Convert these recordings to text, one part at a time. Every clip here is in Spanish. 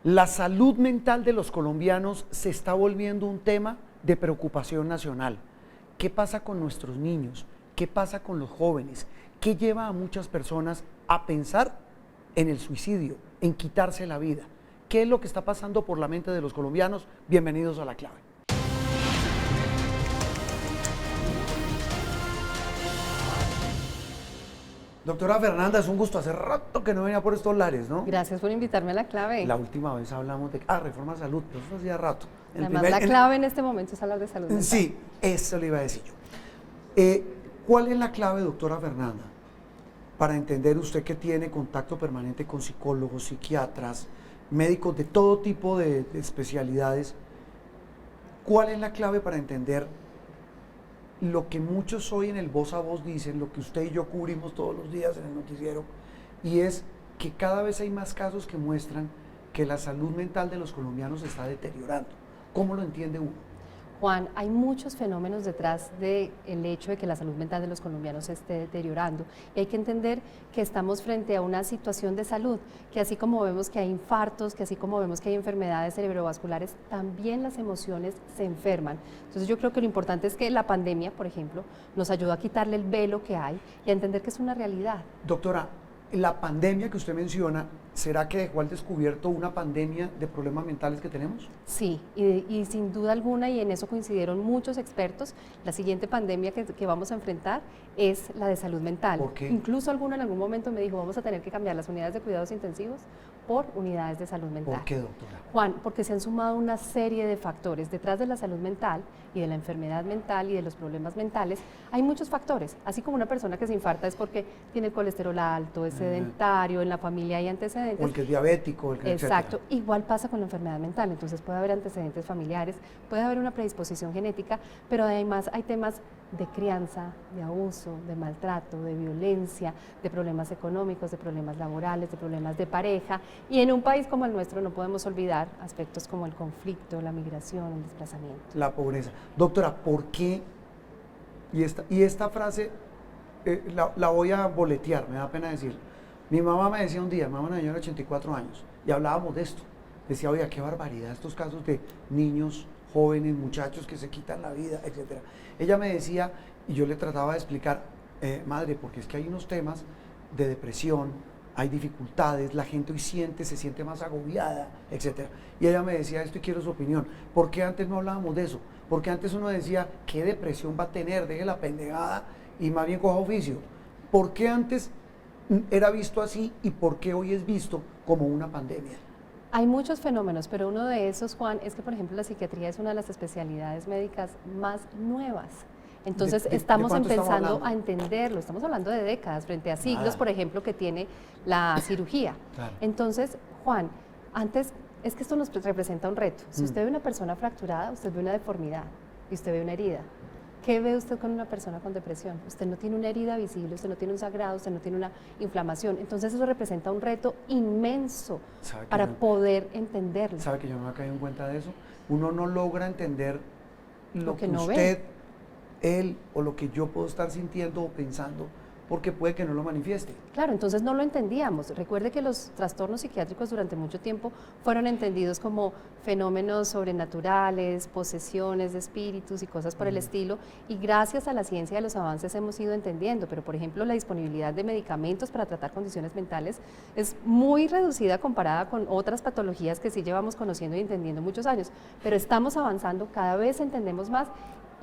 La salud mental de los colombianos se está volviendo un tema de preocupación nacional. ¿Qué pasa con nuestros niños? ¿Qué pasa con los jóvenes? ¿Qué lleva a muchas personas a pensar en el suicidio, en quitarse la vida? ¿Qué es lo que está pasando por la mente de los colombianos? Bienvenidos a La Clave. Doctora Fernanda, es un gusto. Hace rato que no venía por estos lares, ¿no? Gracias por invitarme a La Clave. La última vez hablamos de reforma de salud, pero eso hacía rato. Además, la clave en este momento es hablar de salud mental. Sí, eso le iba a decir yo. ¿Cuál es la clave, doctora Fernanda, para entender usted que tiene contacto permanente con psicólogos, psiquiatras, médicos de todo tipo de especialidades? ¿Cuál es la clave para entender lo que muchos hoy en el voz a voz dicen, lo que usted y yo cubrimos todos los días en el noticiero, y es que cada vez hay más casos que muestran que la salud mental de los colombianos se está deteriorando? ¿Cómo lo entiende uno? Juan, hay muchos fenómenos detrás del hecho de que la salud mental de los colombianos se esté deteriorando, y hay que entender que estamos frente a una situación de salud, que así como vemos que hay infartos, que así como vemos que hay enfermedades cerebrovasculares, también las emociones se enferman. Entonces yo creo que lo importante es que la pandemia, por ejemplo, nos ayudó a quitarle el velo que hay y a entender que es una realidad. Doctora, la pandemia que usted menciona, ¿será que dejó al descubierto una pandemia de problemas mentales que tenemos? Sí, y sin duda alguna, y en eso coincidieron muchos expertos, la siguiente pandemia que vamos a enfrentar es la de salud mental. ¿Por qué? Incluso alguno en algún momento me dijo, vamos a tener que cambiar las unidades de cuidados intensivos por unidades de salud mental. ¿Por qué, doctora? Juan, porque se han sumado una serie de factores. Detrás de la salud mental y de la enfermedad mental y de los problemas mentales, hay muchos factores. Así como una persona que se infarta es porque tiene el colesterol alto, es sedentario, en la familia hay antecedentes. O el que es diabético, el que Exacto, etcétera. igual pasa con la enfermedad mental, entonces puede haber antecedentes familiares, puede haber una predisposición genética, pero además hay temas de crianza, de abuso, de maltrato, de violencia, de problemas económicos, de problemas laborales, de problemas de pareja, y en un país como el nuestro no podemos olvidar aspectos como el conflicto, la migración, el desplazamiento. La pobreza. Doctora, ¿por qué? Y esta frase la voy a boletear, me da pena decir. Mi mamá me decía un día, mi mamá una señora de 84 años, y hablábamos de esto. Decía, oiga, qué barbaridad estos casos de niños, jóvenes, muchachos que se quitan la vida, etc. Ella me decía, y yo le trataba de explicar, madre, porque es que hay unos temas de depresión, hay dificultades, la gente hoy se siente más agobiada, etc. Y ella me decía esto y quiero su opinión. ¿Por qué antes no hablábamos de eso? Porque antes uno decía, ¿qué depresión va a tener? Deje la pendejada y más bien coja oficio. ¿Por qué antes era visto así y por qué hoy es visto como una pandemia? Hay muchos fenómenos, pero uno de esos, Juan, es que, por ejemplo, la psiquiatría es una de las especialidades médicas más nuevas. Entonces, estamos empezando a entenderlo, estamos hablando de décadas, frente a siglos, por ejemplo, que tiene la cirugía. Claro. Entonces, Juan, antes, es que esto nos representa un reto. Si usted ve una persona fracturada, usted ve una deformidad y usted ve una herida. ¿Qué ve usted con una persona con depresión? Usted no tiene una herida visible, usted no tiene un sagrado, usted no tiene una inflamación. Entonces eso representa un reto inmenso para poder entenderlo. ¿Sabe que yo no me he caído en cuenta de eso? Uno no logra entender lo que no usted, ve. él o lo que yo puedo estar sintiendo o pensando, porque puede que no lo manifieste. Claro, entonces no lo entendíamos. Recuerde que los trastornos psiquiátricos durante mucho tiempo fueron entendidos como fenómenos sobrenaturales, posesiones de espíritus y cosas por el estilo, y gracias a la ciencia y a los avances hemos ido entendiendo, pero por ejemplo la disponibilidad de medicamentos para tratar condiciones mentales es muy reducida comparada con otras patologías que sí llevamos conociendo y entendiendo muchos años, pero estamos avanzando, cada vez entendemos más.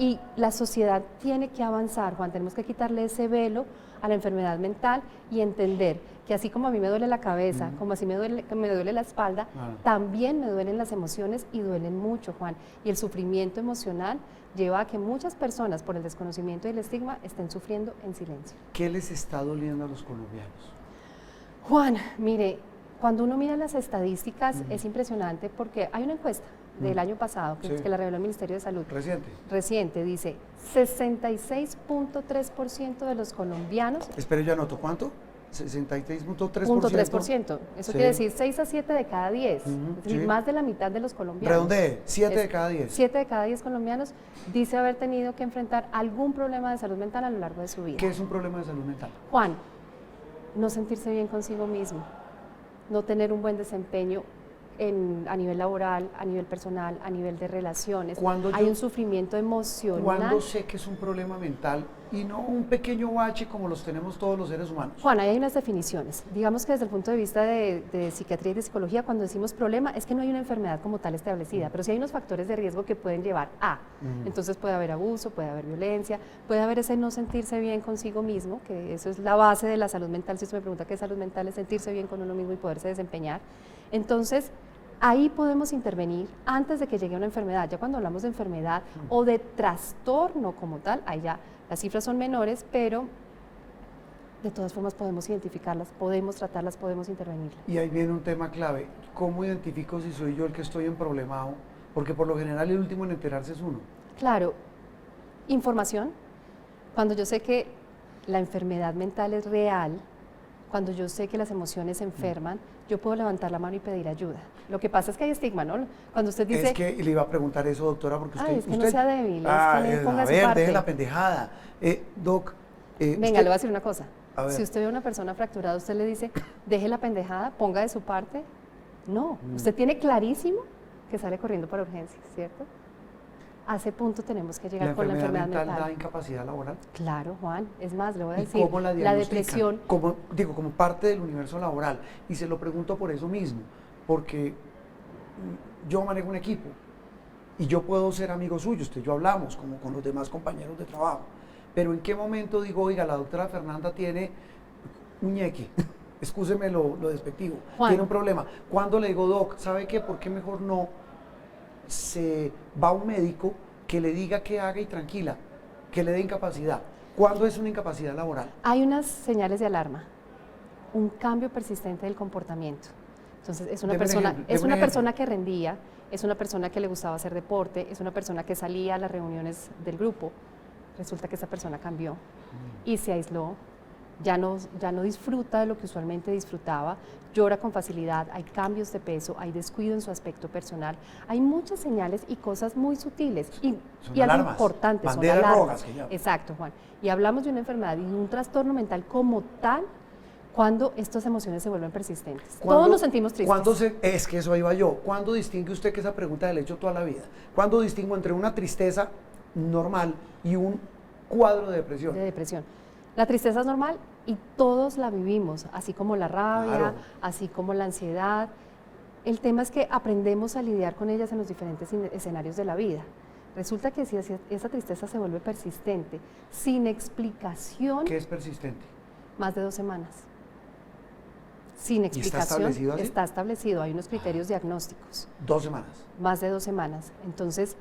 Y la sociedad tiene que avanzar, Juan, tenemos que quitarle ese velo a la enfermedad mental y entender que así como a mí me duele la cabeza, como así me duele la espalda, también me duelen las emociones y duelen mucho, Juan. Y el sufrimiento emocional lleva a que muchas personas, por el desconocimiento y el estigma, estén sufriendo en silencio. ¿Qué les está doliendo a los colombianos? Juan, mire, cuando uno mira las estadísticas es impresionante porque hay una encuesta del año pasado que la reveló el Ministerio de Salud. Reciente, dice 66.3% de los colombianos. Espere, yo anoto, ¿cuánto? 66.3%. Eso quiere decir 6 a 7 de cada 10. Es decir, más de la mitad de los colombianos. Redondee, 7 de cada 10. 7 de cada 10 colombianos dice haber tenido que enfrentar algún problema de salud mental a lo largo de su vida. ¿Qué es un problema de salud mental? Juan, no sentirse bien consigo mismo, no tener un buen desempeño a nivel laboral, a nivel personal, a nivel de relaciones. Cuando Hay yo- un sufrimiento emocional. ¿Cuándo sé que es un problema mental y no un pequeño bache como los tenemos todos los seres humanos? Juan, ahí hay unas definiciones. Digamos que desde el punto de vista de psiquiatría y de psicología, cuando decimos problema, es que no hay una enfermedad como tal establecida, pero sí hay unos factores de riesgo que pueden llevar a. Entonces puede haber abuso, puede haber violencia, puede haber ese no sentirse bien consigo mismo, que eso es la base de la salud mental. Si usted me pregunta qué es salud mental, es sentirse bien con uno mismo y poderse desempeñar. Entonces, ahí podemos intervenir antes de que llegue una enfermedad. Ya cuando hablamos de enfermedad o de trastorno como tal, ahí ya las cifras son menores, pero de todas formas podemos identificarlas, podemos tratarlas, podemos intervenir. Y ahí viene un tema clave. ¿Cómo identifico si soy yo el que estoy emproblemado? Porque por lo general el último en enterarse es uno. Claro, información, cuando yo sé que la enfermedad mental es real, cuando yo sé que las emociones enferman, yo puedo levantar la mano y pedir ayuda. Lo que pasa es que hay estigma, ¿no? Cuando usted dice... Es que le iba a preguntar eso, doctora, porque usted... Ay, es que no sea débil, Ah, es que le ponga a su ver, parte. deje la pendejada. Doc, Venga, usted- le voy a decir una cosa. A ver. Si usted ve a una persona fracturada, usted le dice, deje la pendejada, ponga de su parte. No, usted tiene clarísimo que sale corriendo para urgencias, ¿cierto? A ese punto tenemos que llegar ¿La con la enfermedad enfermedad mental mental. da incapacidad laboral? Claro, Juan. Es más, le voy a ¿Y decir, cómo la la diagnostican? depresión, Como, digo, como parte del universo laboral. Y se lo pregunto por eso mismo, porque yo manejo un equipo y yo puedo ser amigo suyo, usted y yo hablamos como con los demás compañeros de trabajo, pero ¿en qué momento digo, oiga, la doctora Fernanda tiene un ñeque? Excúseme lo despectivo, Juan. tiene un problema. ¿Cuándo le digo, doc, sabe qué? ¿Por qué mejor no se va a un médico que le diga qué haga y tranquila, que le dé incapacidad? ¿Cuándo es una incapacidad laboral? hay unas señales de alarma, un cambio persistente del comportamiento. Entonces, es una Deme un persona, ejemplo, es deme un una ejemplo. persona que rendía, es una persona que le gustaba hacer deporte, es una persona que salía a las reuniones del grupo. Resulta que esa persona cambió y se aisló, ya no disfruta de lo que usualmente disfrutaba, llora con facilidad, hay cambios de peso, hay descuido en su aspecto personal, hay muchas señales y cosas muy sutiles Son y algo alarmas, importante, son banderas alarmas. rojas que llaman. Exacto, Juan. Y hablamos de una enfermedad y de un trastorno mental como tal cuando estas emociones se vuelven persistentes. Todos nos sentimos tristes. Es que eso iba yo. ¿Cuándo distingue usted que esa pregunta le he hecho toda la vida? ¿Cuándo distingo entre una tristeza normal y un cuadro de depresión? De depresión. La tristeza es normal y todos la vivimos, así como la rabia, Claro. así como la ansiedad. El tema es que aprendemos a lidiar con ellas en los diferentes escenarios de la vida. Resulta que si esa tristeza se vuelve persistente, sin explicación, ¿Qué es persistente? más de 2 semanas. Sin está explicación, establecido así? está establecido, hay unos criterios diagnósticos. 2 semanas. Más de 2 semanas. Entonces,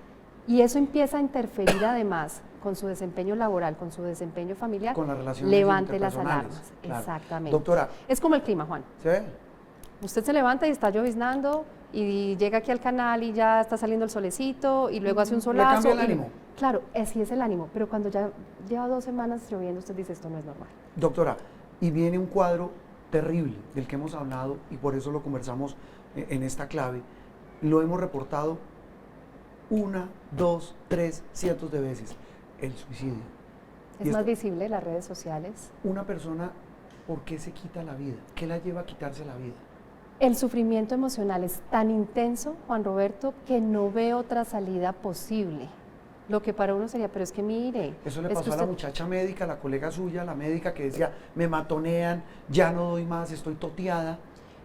y eso empieza a interferir además con su desempeño laboral, con su desempeño familiar, Con las relaciones levante las interpersonales, alarmas. claro. Exactamente. Doctora, Es como el clima, Juan. ¿se ve? Usted se levanta y está lloviznando y llega aquí al canal y ya está saliendo el solecito y luego hace un Le solazo. cambia el y- ánimo. Claro, así es el ánimo, pero cuando ya lleva 2 semanas lloviendo, usted dice, esto no es normal. Doctora, y viene un cuadro terrible del que hemos hablado y por eso lo conversamos en esta clave. Lo hemos reportado 1, 2, 3 cientos de veces. El suicidio. Es Y más esto- visible en las redes sociales. Una persona, ¿por qué se quita la vida? ¿Qué la lleva a quitarse la vida? El sufrimiento emocional es tan intenso, Juan Roberto, que no ve otra salida posible. Lo que para uno sería, pero es que mire. Eso le es que pasó a la usted- muchacha médica, la colega suya, la médica que decía, me matonean, ya no doy más, estoy toteada.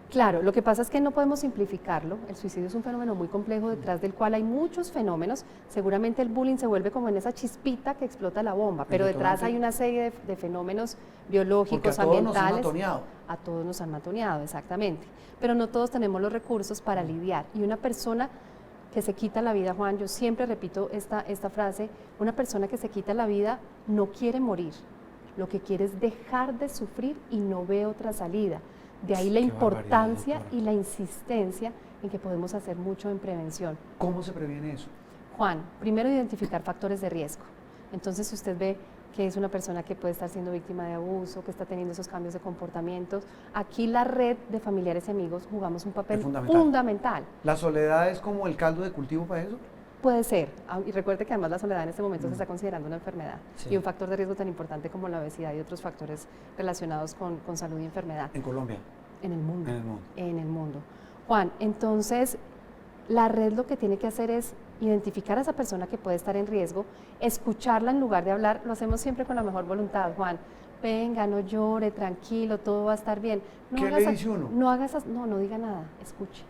Claro, lo que pasa es que no podemos simplificarlo. El suicidio es un fenómeno muy complejo detrás del cual hay muchos fenómenos. Seguramente el bullying se vuelve como en esa chispita que explota la bomba, pero detrás hay una serie de fenómenos Porque a biológicos, todos nos han ambientales. matoneado. A todos nos han matoneado, exactamente. Pero no todos tenemos los recursos para lidiar. Y una persona que se quita la vida, Juan, yo siempre repito esta frase, una persona que se quita la vida no quiere morir, lo que quiere es dejar de sufrir y no ve otra salida. De ahí la Qué importancia barbaridad, y la insistencia en que podemos hacer mucho en prevención. ¿Cómo se previene eso? Juan, primero identificar factores de riesgo. Entonces, si usted ve que es una persona que puede estar siendo víctima de abuso, que está teniendo esos cambios de comportamientos, aquí la red de familiares y amigos jugamos un papel Es fundamental. fundamental. ¿La soledad es como el caldo de cultivo para eso? Puede ser, y recuerde que además la soledad en este momento se está considerando una enfermedad Sí. y un factor de riesgo tan importante como la obesidad y otros factores relacionados con salud y enfermedad En Colombia, en el mundo. en el mundo. En el mundo. Juan, entonces la red lo que tiene que hacer es identificar a esa persona que puede estar en riesgo, escucharla en lugar de hablar. Lo hacemos siempre con la mejor voluntad, Juan. Venga, no llore, tranquilo, todo va a estar bien. No ¿Qué hagas le dice uno? No diga nada, escuche,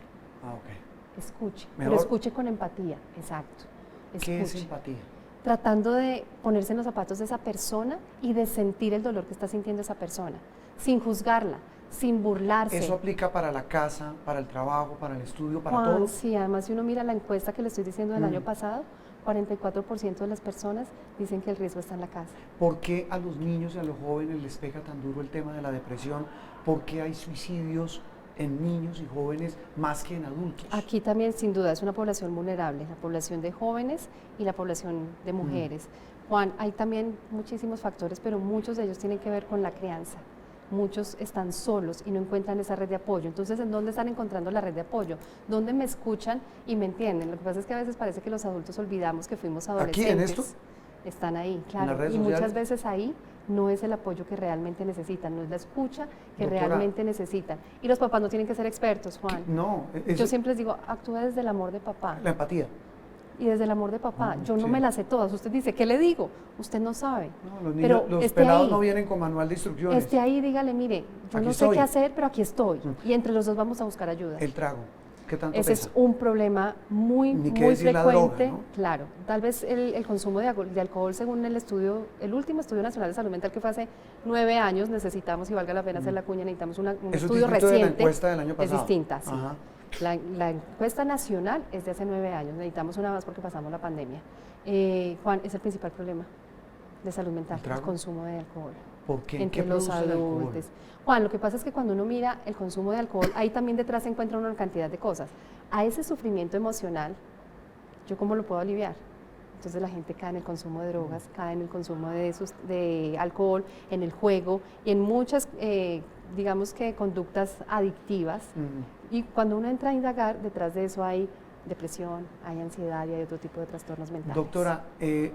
Ah, ok. escuche, Mejor- pero escuche con empatía, exacto. ¿Qué es Escuche, empatía? tratando de ponerse en los zapatos de esa persona y de sentir el dolor que está sintiendo esa persona, sin juzgarla, sin burlarse. ¿Eso aplica para la casa, para el trabajo, para el estudio, para Juan, todo? sí, además si uno mira la encuesta que le estoy diciendo del Mm. año pasado, 44% de las personas dicen que el riesgo está en la casa. ¿Por qué a los niños y a los jóvenes les pega tan duro el tema de la depresión? ¿Por qué hay suicidios en niños y jóvenes más que en adultos? Aquí también sin duda es una población vulnerable, la población de jóvenes y la población de Mm. mujeres. Juan, hay también muchísimos factores, pero muchos de ellos tienen que ver con la crianza. Muchos están solos y no encuentran esa red de apoyo. Entonces, ¿en dónde están encontrando la red de apoyo? ¿Dónde me escuchan y me entienden? Lo que pasa es que a veces parece que los adultos olvidamos que fuimos adolescentes. ¿Aquí, en esto? Están ahí, las claro. redes Y muchas sociales? veces ahí no es el apoyo que realmente necesitan, no es la escucha que Doctora. realmente necesitan. Y los papás no tienen que ser expertos, Juan. No, Yo siempre les digo, actúa desde el amor de papá. la empatía. Y desde el amor de papá. Yo no sí. me las sé todas. Usted dice, ¿qué le digo? Usted no sabe. No, los Pero niños, los esté pelados ahí. no vienen con manual de instrucciones. Esté ahí, dígale, mire, yo Aquí no sé estoy. qué hacer, pero aquí estoy. Mm. Y entre los dos vamos a buscar ayuda. El trago, ¿qué tanto Ese pesa? es un problema muy, Ni qué muy decir la droga, frecuente. ¿no? Claro, tal vez el consumo de alcohol, según el estudio, el último estudio nacional de salud mental que fue hace 9 años, necesitamos, y valga la pena hacer la cuña, necesitamos un Eso es estudio distinto de la reciente. encuesta del año pasado. Es distinta, sí. Ajá. La encuesta nacional es de hace 9 años, necesitamos una más porque pasamos la pandemia. Juan, es el principal problema de salud mental, ¿El trago? el consumo de alcohol ¿Por qué? entre ¿Qué los produce el alcohol? adultos. Juan, lo que pasa es que cuando uno mira el consumo de alcohol, ahí también detrás se encuentra una cantidad de cosas. A ese sufrimiento emocional, ¿yo cómo lo puedo aliviar? Entonces la gente cae en el consumo de drogas, cae en el consumo de alcohol, en el juego y en muchas, digamos que conductas adictivas. Mm. Y cuando uno entra a indagar, detrás de eso hay depresión, hay ansiedad y hay otro tipo de trastornos mentales. Doctora,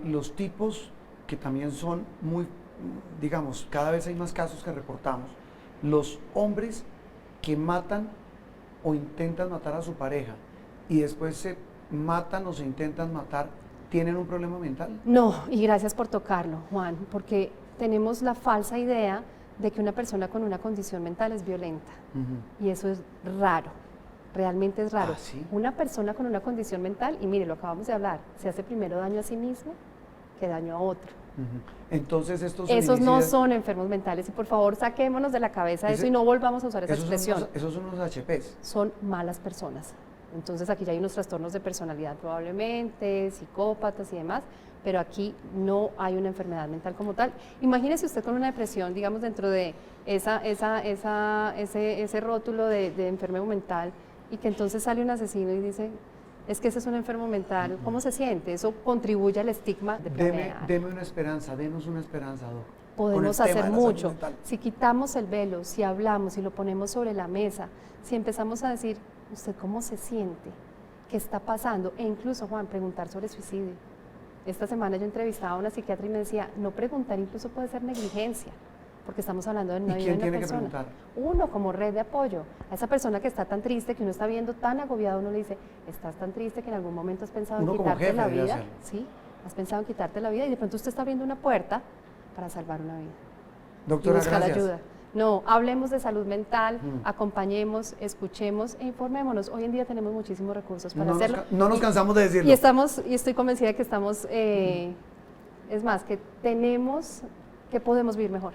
los tipos que también son muy, digamos, cada vez hay más casos que reportamos, los hombres que matan o intentan matar a su pareja y después se matan o se intentan matar, ¿tienen un problema mental? No, y gracias por tocarlo, Juan, porque tenemos la falsa idea de que una persona con una condición mental es violenta, y eso es raro, realmente es raro. ¿Ah, sí? Una persona con una condición mental, y mire, lo acabamos de hablar, se hace primero daño a sí mismo que daño a otro. Entonces estos Esos no feminicidas- son enfermos mentales, y por favor saquémonos de la cabeza eso Ese- y no volvamos a usar esa esos son expresión. esos son unos HPs. Son malas personas. Entonces aquí ya hay unos trastornos de personalidad probablemente, psicópatas y demás, pero aquí no hay una enfermedad mental como tal. Imagínese usted con una depresión, digamos, dentro de ese rótulo de enfermo mental, y que entonces sale un asesino y dice, es que ese es un enfermo mental, ¿cómo se siente? Eso contribuye al estigma de planear. Deme una esperanza, denos una esperanza, Doc. Podemos con el tema hacer de la salud mucho. mental. Si quitamos el velo, si hablamos, si lo ponemos sobre la mesa, si empezamos a decir, ¿usted cómo se siente? ¿Qué está pasando? E incluso, Juan, preguntar sobre suicidio. Esta semana yo entrevistaba a una psiquiatra y me decía, no preguntar incluso puede ser negligencia, porque estamos hablando de una ¿Y vida quién de una tiene que persona. preguntar? Uno como red de apoyo. A esa persona que está tan triste, que uno está viendo tan agobiado, uno le dice, estás tan triste que en algún momento has pensado Uno en como quitarte jefe la debe vida. hacerlo. Sí, has pensado en quitarte la vida y de pronto usted está abriendo una puerta para salvar una vida. Y Doctora, buscar gracias. ayuda. No, hablemos de salud mental, Mm. acompañemos, escuchemos e informémonos. Hoy en día tenemos muchísimos recursos para No nos, hacerlo. no nos cansamos de decirlo. Y estoy convencida que estamos, es más, que podemos vivir mejor.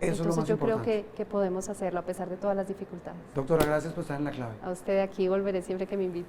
Eso es lo Entonces más yo creo importante. que podemos hacerlo a pesar de todas las dificultades. Doctora, gracias por estar en la clave. A usted aquí volveré siempre que me invite.